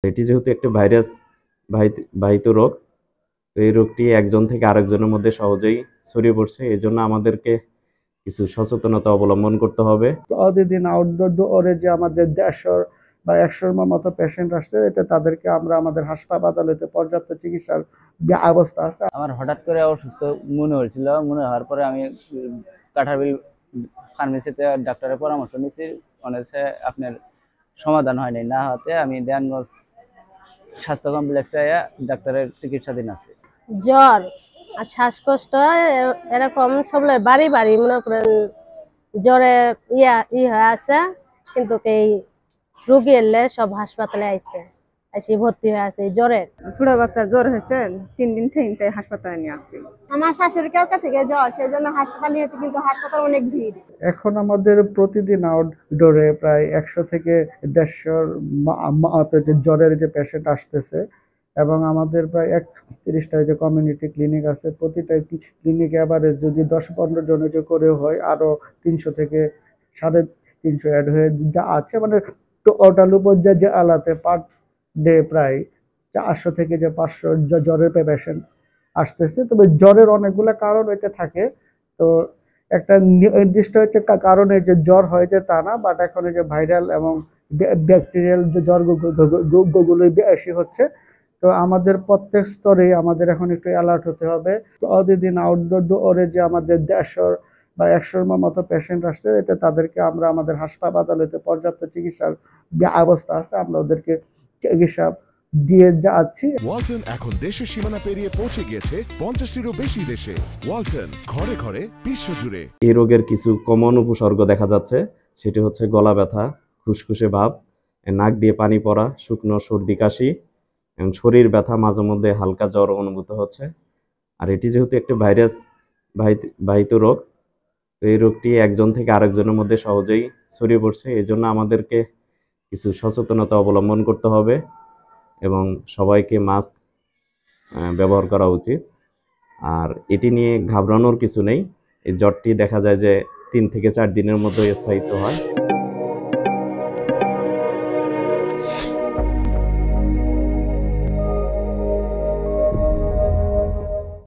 এটি যেহেতু একটা ভাইরাস বাহিত রোগ, তো এই রোগটি একজন থেকে আরেকজনের মধ্যে সহজেই ছড়িয়ে পড়ছে। এই জন্য আমাদেরকে কিছু সচেতনতা অবলম্বন করতে হবে। প্রতিদিন আউটডোরে যে আমাদের 150 বা 100 মতো পেশেন্ট আসছে, এতে তাদেরকে আমরা আমাদের হাসপাতালেতে পর্যাপ্ত চিকিৎসার ব্যবস্থা আছে। আমার হঠাৎ করে অসুস্থ মনে হয়েছিল, মনে হওয়ার পরে আমি কাঠারবিল ফার্মেসিতে ডাক্তারের পরামর্শ নিয়েছি। অনেকে আপনার সমাধান হয়নি, না হতে আমি দেয়ানগঞ্জ স্বাস্থ্য কমপ্লেক্সে ডাক্তারের চিকিৎসাধীন আছে। জ্বর আর শ্বাসকষ্ট এরকম সবলে বাড়ি বাড়ি মনে করেন জ্বরে হয়ে আছে, কিন্তু এই রোগী এলে সব হাসপাতালে আইছে, এসে ভর্তি হয়ে আছে জ্বরের। ছোট বাচ্চার জ্বর হয়েছে, 3 দিন থেকে হাসপাতালে নিয়ে আসছি। আমার শাশুড়ি কালকা থেকে জ্বর, সেই জন্য হাসপাতাল নিয়েছে, কিন্তু হাসপাতাল অনেক ভিড়। এখন আমাদের প্রতিদিন আউটডোরে প্রায় 100 থেকে 150 যে জ্বরের যে পেশেন্ট আসতেছে, এবং আমাদের প্রায় 31টা যে কমিউনিটি ক্লিনিক আছে। প্রতিটা ক্লিনিকে এভারেজ যদি 10-15 জনের যে করে হয়, আরো 300 থেকে 350 অ্যাড হয়ে যা আছে, মানে টোটাল উপর যে আলাতে পার ডে প্রায় 400 থেকে 500 জ্বরের পেশেন্ট আসতেছে। তবে জ্বরের অনেকগুলো কারণ হইতে থাকে, তো একটা নির্দিষ্ট হচ্ছে কারণে যে জ্বর হয়েছে তা না, বাট এখন যে ভাইরাল এবং ব্যাকটেরিয়াল যে জ্বরগুলো বেশি হচ্ছে। তো আমাদের প্রত্যেক স্তরে আমাদের এখন একটু অ্যালার্ট হতে হবে। প্রতিদিন আউটডোরে যে আমাদের 150 বা 100 মতো পেশেন্ট আসছে, এতে তাদেরকে আমরা আমাদের হাসপাতালেতে পর্যাপ্ত চিকিৎসার ব্যবস্থা আছে, আমরা ওদেরকে চিকিৎসা দিয়ে যাচ্ছি। ওয়ালটন এখন দেশের সীমানা পেরিয়ে পৌঁছে গিয়েছে 50টিরও বেশি দেশে। ওয়ালটন, ঘরে ঘরে বিশ্বজুড়ে। এই রোগের কিছু কমন উপসর্গ দেখা যাচ্ছে, সেটি হচ্ছে গলা ব্যথা, খুসখুসে ভাব, নাক দিয়ে পানি পড়া, শুকনো সর্দি কাশি এবং শরীর ব্যথা, মাঝে মধ্যে হালকা জ্বর অনুভূত হচ্ছে। আর এটি যেহেতু একটা ভাইরাস বাহিত রোগ, তো এই রোগটি একজন থেকে আরেকজনের মধ্যে সহজেই ছড়িয়ে পড়ছে। এই জন্য আমাদেরকে কিছু সচেতনতা অবলম্বন করতে হবে এবং সবাইকে মাস্ক ব্যবহার করা উচিত। আর এটি নিয়ে ঘাবড়ানোর কিছু নেই। এই জ্বরটি দেখা যায় যে 3 থেকে 4 দিনের মধ্যে স্থায়িত্ব হয়।